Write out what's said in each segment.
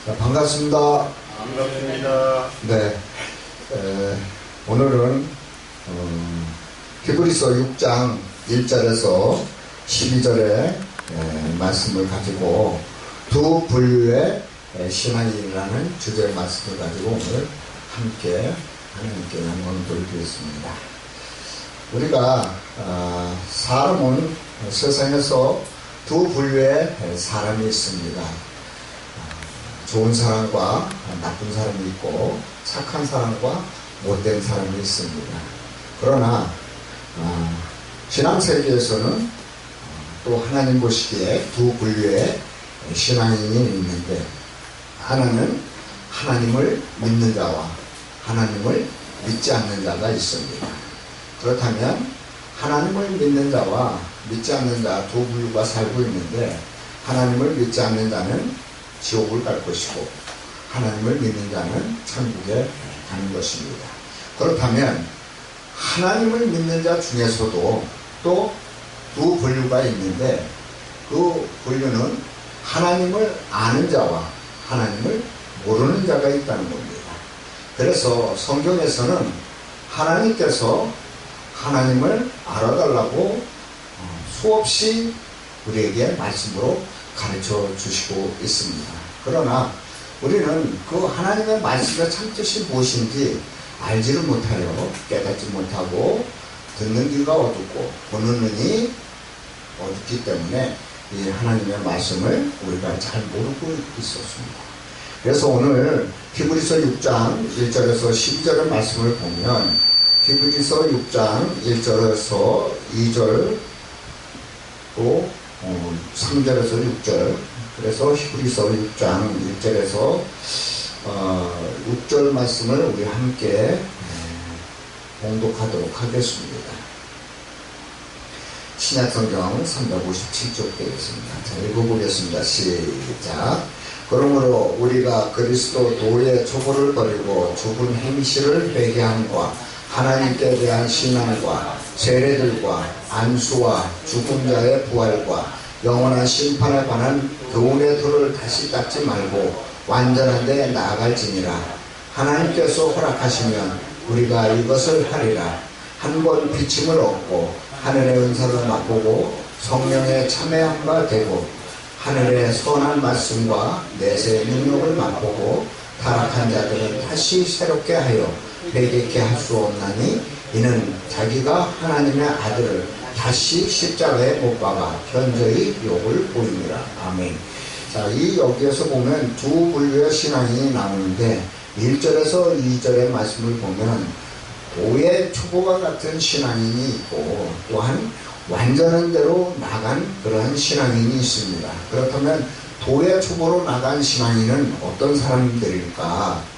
반갑습니다. 반갑습니다. 네, 오늘은 히브리서 6장 1절에서 12절의 말씀을 가지고 두 분류의 신앙이라는 주제의 말씀을 가지고 오늘 함께 하나님께 영광을 돌리겠습니다. 우리가 사람은 세상에서 두 분류의 사람이 있습니다. 좋은 사람과 나쁜 사람이 있고 착한 사람과 못된 사람이 있습니다. 그러나 신앙세계에서는 또 하나님 보시기에 두 분류의 신앙인이 있는데, 하나는 하나님을 믿는 자와 하나님을 믿지 않는 자가 있습니다. 그렇다면 하나님을 믿는 자와 믿지 않는 자 두 분류가 살고 있는데, 하나님을 믿지 않는 자는 지옥을 갈 것이고 하나님을 믿는 자는 천국에 가는 것입니다. 그렇다면 하나님을 믿는 자 중에서도 또 두 분류가 있는데, 그 분류는 하나님을 아는 자와 하나님을 모르는 자가 있다는 겁니다. 그래서 성경에서는 하나님께서 하나님을 알아달라고 수없이 우리에게 말씀으로 가르쳐 주시고 있습니다. 그러나 우리는 그 하나님의 말씀의 참 뜻이 무엇인지 알지를 못하여 깨닫지 못하고, 듣는 귀가 어둡고 보는 눈이 어둡기 때문에 이 하나님의 말씀을 우리가 잘 모르고 있었습니다. 그래서 오늘 히브리서 6장 1절에서 12절의 말씀을 보면, 히브리서 6장 1절에서 2절 또 3절에서 6절, 그래서 히브리서 6장 1절에서 6절 말씀을 우리 함께 봉독하도록 하겠습니다. 신약성경 357쪽 되겠습니다. 자, 읽어보겠습니다. 시작. 그러므로 우리가 그리스도 도의 초보를 버리고 죽은 행실을 회개함과 하나님께 대한 신앙과 세례들과 안수와 죽은 자의 부활과 영원한 심판에 관한 교훈의 도를 다시 닦지 말고 완전한 데 나아갈지니라. 하나님께서 허락하시면 우리가 이것을 하리라. 한 번 비침을 얻고 하늘의 은사를 맛보고 성령의 참여한 바 되고 하늘의 선한 말씀과 내세의 능력을 맛보고 타락한 자들은 다시 새롭게 하여 회개케 할 수 없나니, 이는 자기가 하나님의 아들을 다시 십자가에 못 박아 현저히 욕을 보입니다. 아멘. 자, 이 여기에서 보면 두 분류의 신앙이 나오는데, 1절에서 2절의 말씀을 보면 도의 초보와 같은 신앙인이 있고, 또한 완전한 대로 나간 그러한 신앙인이 있습니다. 그렇다면 도의 초보로 나간 신앙인은 어떤 사람들일까?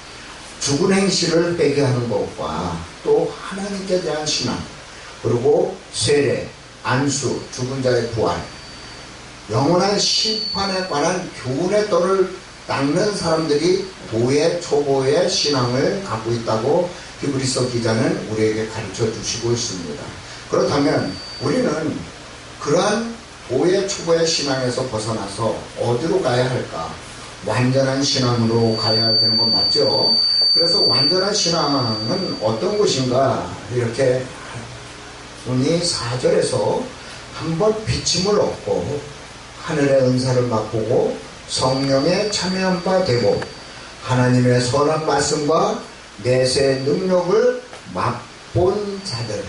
죽은 행실을 회개하는 것과 또 하나님께 대한 신앙, 그리고 세례, 안수, 죽은 자의 부활, 영원한 심판에 관한 교훈의 도를 닦는 사람들이 도의 초보의 신앙을 갖고 있다고 히브리서 기자는 우리에게 가르쳐 주시고 있습니다. 그렇다면 우리는 그러한 도의 초보의 신앙에서 벗어나서 어디로 가야 할까? 완전한 신앙으로 가야 되는 건 맞죠? 그래서 완전한 신앙은 어떤 것인가? 이렇게 오니 4절에서 한번 비침을 얻고 하늘의 은사를 맛보고 성령에 참여한 바 되고 하나님의 선한 말씀과 내세의 능력을 맛본 자들,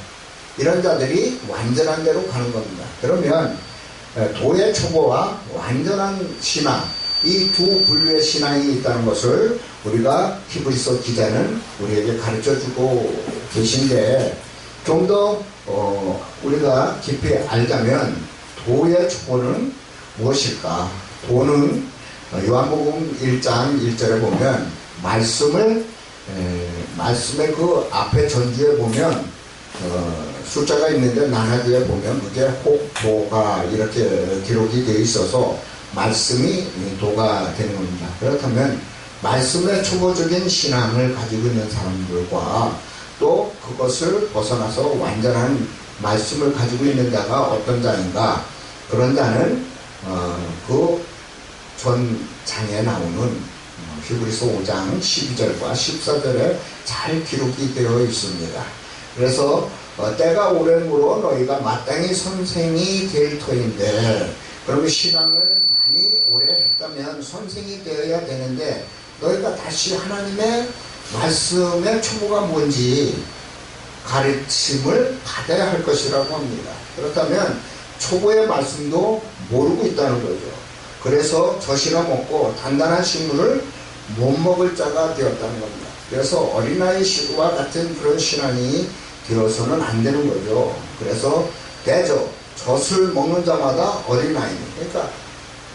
이런 자들이 완전한 대로 가는 겁니다. 그러면 도의 초보와 완전한 신앙, 이 두 분류의 신앙이 있다는 것을 우리가 히브리서 기자는 우리에게 가르쳐주고 계신데, 좀 더 우리가 깊이 알자면 도의 초보는 무엇일까? 도는 요한복음 1장 1절에 보면 말씀의 그 앞에 전주에 보면 숫자가 있는데 나눠주에 보면 그게 혹도가 이렇게 기록이 되어 있어서 말씀이 도가 되는 겁니다. 그렇다면 말씀의 초보적인 신앙을 가지고 있는 사람들과 또 그것을 벗어나서 완전한 말씀을 가지고 있는 자가 어떤 자인가? 그런 자는 그 전 장에 나오는 히브리서 5장 12절과 14절에 잘 기록이 되어 있습니다. 그래서 때가 오래므로 너희가 마땅히 선생이 될 터인데, 그러면 신앙을 많이 오래 했다면 선생이 되어야 되는데, 너희가 다시 하나님의 말씀의 초보가 뭔지 가르침을 받아야 할 것이라고 합니다. 그렇다면 초보의 말씀도 모르고 있다는 거죠. 그래서 젖이나 먹고 단단한 식물을 못 먹을 자가 되었다는 겁니다. 그래서 어린아이와 같은 그런 신앙이 되어서는 안 되는 거죠. 그래서 대저 젖을 먹는 자마다 어린아이, 그러니까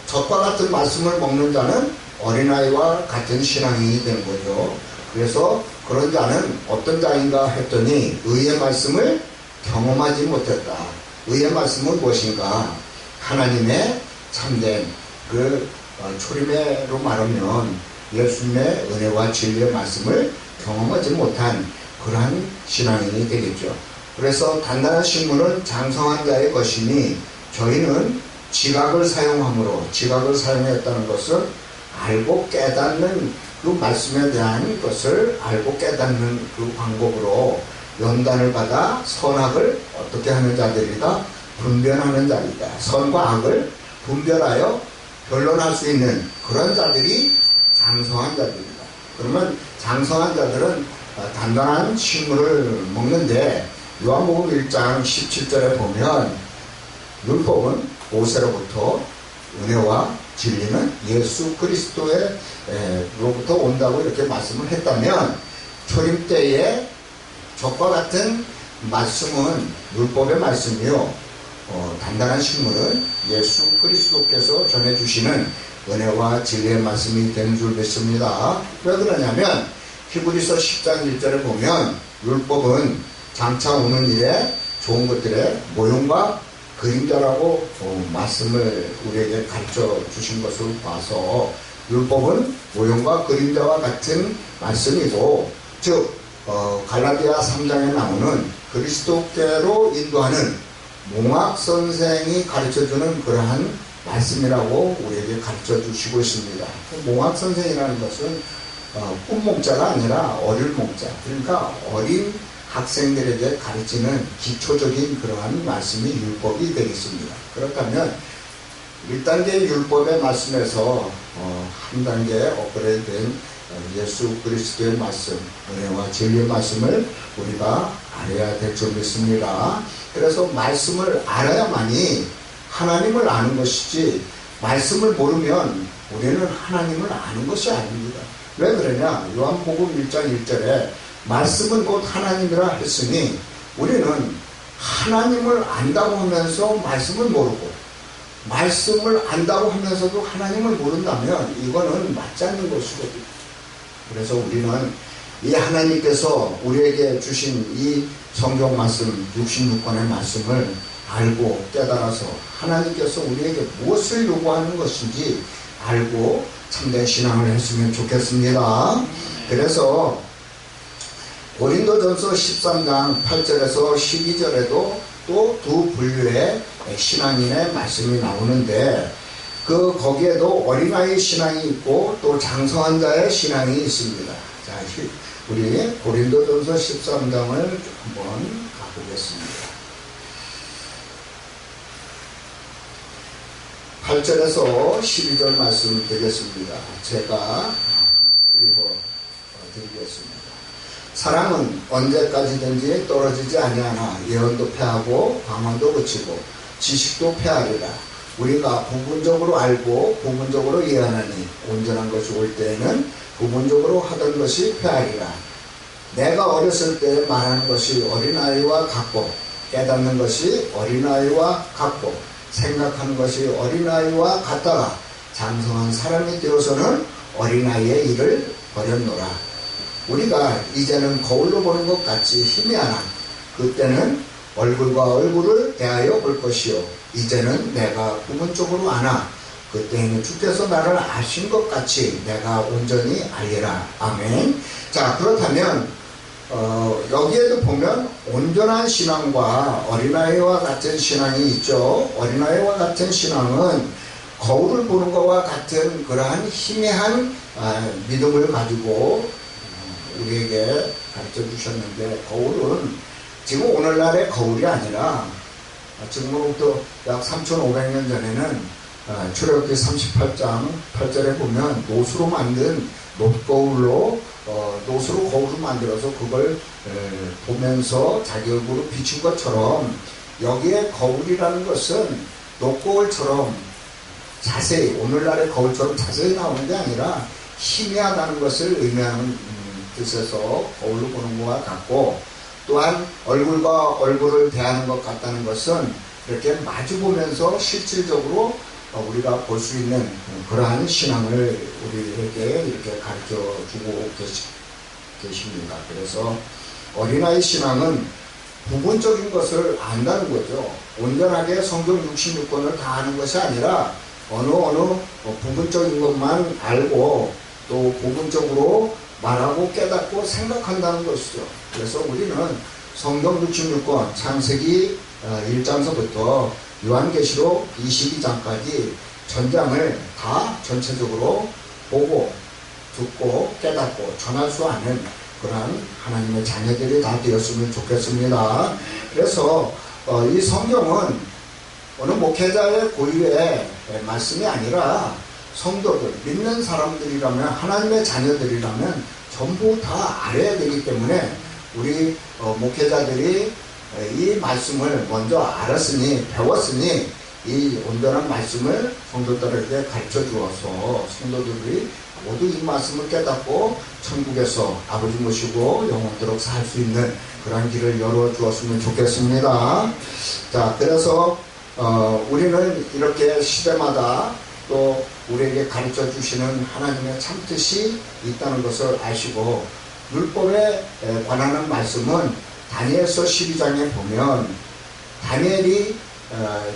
젖과 같은 말씀을 먹는 자는 어린아이와 같은 신앙이 되는 거죠. 그래서 그런 자는 어떤 자인가 했더니 의의 말씀을 경험하지 못했다. 의의 말씀은 무엇인가? 하나님의 참된 초림회로 말하면 예수님의 은혜와 진리의 말씀을 경험하지 못한 그러한 신앙이 되겠죠. 그래서 단단한 식물은 장성한 자의 것이니, 저희는 지각을 사용했다는 것은 알고 깨닫는 그 말씀에 대한 것을 알고 깨닫는 그 방법으로 연단을 받아 선악을 어떻게 하는 자들이다? 분별하는 자이다. 선과 악을 분별하여 변론할 수 있는 그런 자들이 장성한 자들이다. 그러면 장성한 자들은 단단한 식물을 먹는데, 요한복음 1장 17절에 보면 율법은 모세로부터, 은혜와 진리는 예수 그리스도로부터 온다고 이렇게 말씀을 했다면, 초림 때에 젖과 같은 말씀은 율법의 말씀이요, 단단한 식물은 예수 그리스도께서 전해주시는 은혜와 진리의 말씀이 되는 줄 믿습니다. 왜 그러냐면 히브리서 10장 1절에 보면 율법은 장차 오는 일에 좋은 것들의 모형과 그림자라고 말씀을 우리에게 가르쳐 주신 것을 봐서, 율법은 모형과 그림자와 같은 말씀이고, 즉 갈라디아 3장에 나오는 그리스도께로 인도하는 몽학 선생이 가르쳐주는 그러한 말씀이라고 우리에게 가르쳐 주시고 있습니다. 몽학 선생이라는 것은 꿈몽자가 아니라 어릴 몽자, 그러니까 어린 학생들에게 가르치는 기초적인 그러한 말씀이 율법이 되겠습니다. 그렇다면 1단계 율법의 말씀에서 한 단계 업그레이드된 예수 그리스도의 말씀, 은혜와 진리의 말씀을 우리가 알아야 될 줄 믿습니다. 그래서 말씀을 알아야만이 하나님을 아는 것이지, 말씀을 모르면 우리는 하나님을 아는 것이 아닙니다. 왜 그러냐? 요한복음 1장 1절에 말씀은 곧 하나님이라 했으니, 우리는 하나님을 안다고 하면서 말씀을 모르고, 말씀을 안다고 하면서도 하나님을 모른다면 이거는 맞지 않는 것이거든요. 그래서 우리는 이 하나님께서 우리에게 주신 이 성경 말씀 66권의 말씀을 알고 깨달아서 하나님께서 우리에게 무엇을 요구하는 것인지 알고 참된 신앙을 했으면 좋겠습니다. 그래서 고린도전서 13장 8절에서 12절에도 또 두 분류의 신앙인의 말씀이 나오는데, 거기에도 어린아이 신앙이 있고 또 장성한 자의 신앙이 있습니다. 자, 우리 고린도전서 13장을 한번 가보겠습니다. 8절에서 12절 말씀 드리겠습니다. 제가 읽어드리겠습니다. 사랑은 언제까지든지 떨어지지 아니하나 예언도 패하고 방언도 그치고 지식도 패하리라. 우리가 부분적으로 알고 부분적으로 예언하니 온전한 것이 올 때에는 부분적으로 하던 것이 패하리라. 내가 어렸을 때 말하는 것이 어린아이와 같고, 깨닫는 것이 어린아이와 같고, 생각하는 것이 어린아이와 같다가 장성한 사람이 되어서는 어린아이의 일을 버렸노라. 우리가 이제는 거울로 보는 것 같이 희미하나 그때는 얼굴과 얼굴을 대하여 볼 것이요, 이제는 내가 부분적으로 아나 그때는 주께서 나를 아신 것 같이 내가 온전히 알리라. 아멘. 자, 그렇다면 여기에도 보면 온전한 신앙과 어린아이와 같은 신앙이 있죠. 어린아이와 같은 신앙은 거울을 보는 것과 같은 그러한 희미한 믿음을 가지고 우리에게 가르쳐 주셨는데, 거울은 지금 오늘날의 거울이 아니라 지금으로부터 약 3,500년 전에는 출애굽기 38장 8절에 보면 노수로 만든 놋거울로 노수로 거울을 만들어서 그걸 보면서 자기 얼굴을 비춘 것처럼, 여기에 거울이라는 것은 놋거울처럼 자세히, 오늘날의 거울처럼 자세히 나오는 게 아니라 희미하다는 것을 의미하는 뜻에서 거울로 보는 것과 같고, 또한 얼굴과 얼굴을 대하는 것 같다는 것은 이렇게 마주보면서 실질적으로 우리가 볼 수 있는 그러한 신앙을 우리에게 이렇게 가르쳐 주고 계십니다. 그래서 어린아이 신앙은 부분적인 것을 안다는 거죠. 온전하게 성경 66권을 다 아는 것이 아니라 어느 부분적인 것만 알고 또 부분적으로 말하고 깨닫고 생각한다는 것이죠. 그래서 우리는 성경 66권 창세기 1장서부터 요한계시록 22장까지 전장을 다 전체적으로 보고 듣고 깨닫고 전할 수 있는 그러한 하나님의 자녀들이 다 되었으면 좋겠습니다. 그래서 이 성경은 어느 목회자의 고유의 말씀이 아니라 성도들, 믿는 사람들이라면, 하나님의 자녀들이라면 전부 다 알아야 되기 때문에 우리 목회자들이 이 말씀을 먼저 알았으니, 배웠으니 이 온전한 말씀을 성도들에게 가르쳐 주어서 성도들이 모두 이 말씀을 깨닫고 천국에서 아버지 모시고 영원토록 살 수 있는 그런 길을 열어 주었으면 좋겠습니다. 자, 그래서 우리는 이렇게 시대마다 또 우리에게 가르쳐 주시는 하나님의 참뜻이 있다는 것을 아시고, 율법에 관한 말씀은 다니엘서 12장에 보면 다니엘이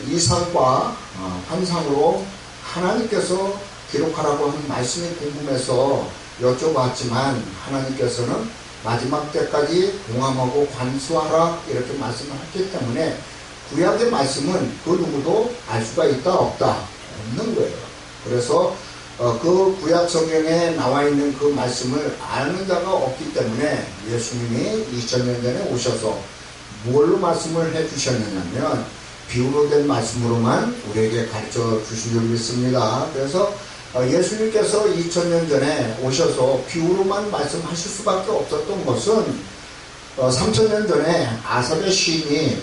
이상과 환상으로 하나님께서 기록하라고 한 말씀이 궁금해서 여쭤봤지만, 하나님께서는 마지막 때까지 동함하고 관수하라 이렇게 말씀을 했기 때문에 구약의 말씀은 그 누구도 알 수가 있다 없다 없는 거예요. 그래서 그 구약 성경에 나와 있는 그 말씀을 아는 자가 없기 때문에 예수님이 2000년 전에 오셔서 무엇로 말씀을 해주셨느냐면 비유로 된 말씀으로만 우리에게 가르쳐 주신 줄 믿습니다. 그래서 예수님께서 2000년 전에 오셔서 비유로만 말씀하실 수밖에 없었던 것은 3000년 전에 아삽의 시인이,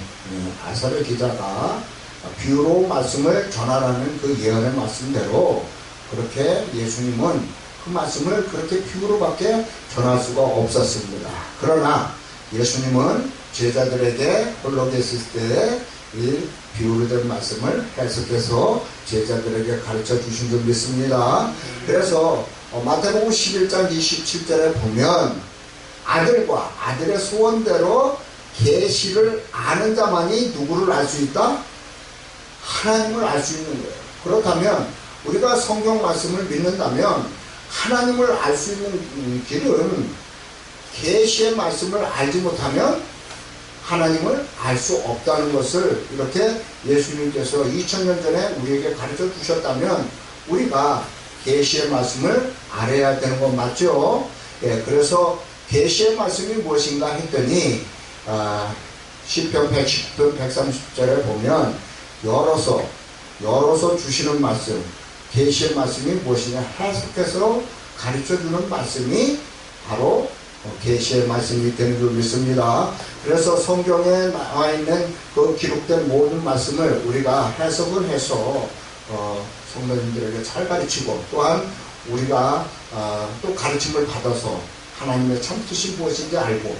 아삽의 기자가 비유로 말씀을 전하라는 그 예언의 말씀대로 그렇게 예수님은 그 말씀을 그렇게 비유로밖에 전할 수가 없었습니다. 그러나 예수님은 제자들에게 홀로 계실 때 이 비유로 된 말씀을 해석해서 제자들에게 가르쳐 주신 줄 믿습니다. 그래서 마태복음 11장 27절에 보면 아들과 아들의 소원대로 계시를 아는 자만이 누구를 알 수 있다? 하나님을 알 수 있는 거예요. 그렇다면 우리가 성경 말씀을 믿는다면 하나님을 알 수 있는 길은 계시의 말씀을 알지 못하면 하나님을 알 수 없다는 것을 이렇게 예수님께서 2000년 전에 우리에게 가르쳐 주셨다면 우리가 계시의 말씀을 알아야 되는 건 맞죠? 예, 그래서 계시의 말씀이 무엇인가 했더니 시편 110편 130절에 보면 열어서 주시는 말씀, 계시의 말씀이 무엇이냐 해석해서 가르쳐주는 말씀이 바로 계시의 말씀이 되는 줄 믿습니다. 그래서 성경에 나와 있는 그 기록된 모든 말씀을 우리가 해석을 해서 성도님들에게 잘 가르치고, 또한 우리가 또 가르침을 받아서 하나님의 참뜻이 무엇인지 알고,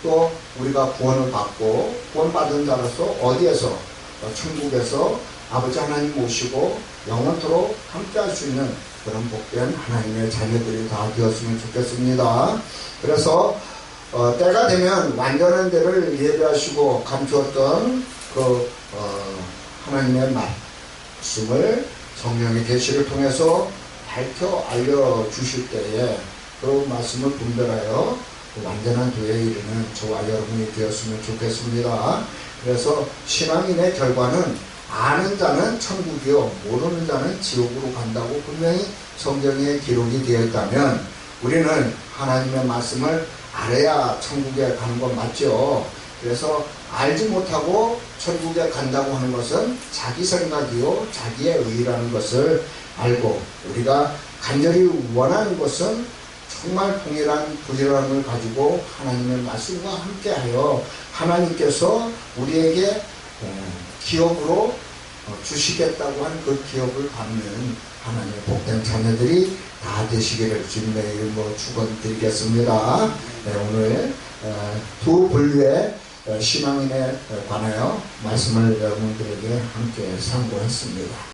또 우리가 구원을 받고 구원받은 자로서 어디에서 천국에서 아버지 하나님 모시고 영원토록 함께 할 수 있는 그런 복된 하나님의 자녀들이 다 되었으면 좋겠습니다. 그래서 때가 되면 완전한 데를 예배하시고 감추었던 그 하나님의 말씀을 성령의 계시를 통해서 밝혀 알려주실 때에 그 말씀을 분별하여 완전한 도에 이르는 저와 여러분이 되었으면 좋겠습니다. 그래서 신앙인의 결과는 아는 자는 천국이요 모르는 자는 지옥으로 간다고 분명히 성경에 기록이 되어 있다면 우리는 하나님의 말씀을 알아야 천국에 가는 건 맞죠. 그래서 알지 못하고 천국에 간다고 하는 것은 자기 생각이요 자기의 의라는 것을 알고 우리가 간절히 원하는 것은 정말 동일한 부지런함을 가지고 하나님의 말씀과 함께하여 하나님께서 우리에게 기업으로 주시겠다고 한 그 기업을 받는 하나님의 복된 자녀들이 다 되시기를 주님의 이름으로 축원드리겠습니다. 네, 오늘 두 분류의 신앙인에 관하여 말씀을 여러분들에게 함께 상고했습니다.